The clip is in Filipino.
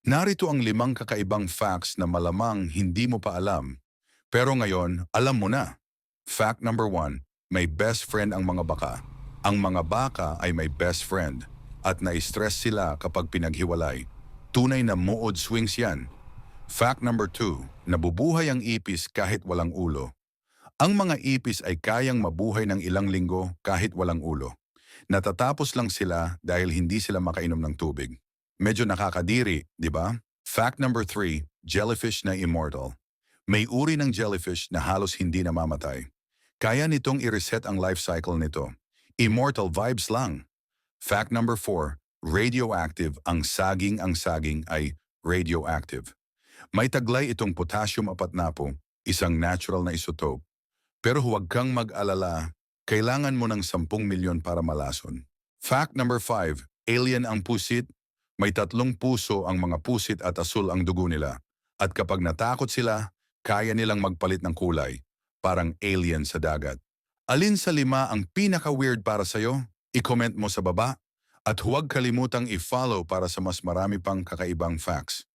Narito ang 5 kakaibang facts na malamang hindi mo pa alam. Pero ngayon, alam mo na. Fact number 1, may best friend ang mga baka. Ang mga baka ay may best friend at na-stress sila kapag pinaghiwalay. Tunay na mood swings yan. Fact number 2, nabubuhay ang ipis kahit walang ulo. Ang mga ipis ay kayang mabuhay ng ilang linggo kahit walang ulo. Natatapos lang sila dahil hindi sila makainom ng tubig. Medyo nakakadiri, di ba? Fact number 3, jellyfish na immortal. May uri ng jellyfish na halos hindi namamatay. Kaya nitong i-reset ang life cycle nito. Immortal vibes lang. Fact number 4, radioactive. Ang saging ay radioactive. May taglay itong potassium apatnapo, isang natural na isotope. Pero huwag kang mag-alala, kailangan mo ng 10 milyon para malason. Fact number 5, alien ang pusit. May 3 puso ang mga pusit at asul ang dugo nila. At kapag natakot sila, kaya nilang magpalit ng kulay, parang alien sa dagat. Alin sa 5 ang pinaka-weird para sa'yo? I-comment mo sa baba. At huwag kalimutang i-follow para sa mas marami pang kakaibang facts.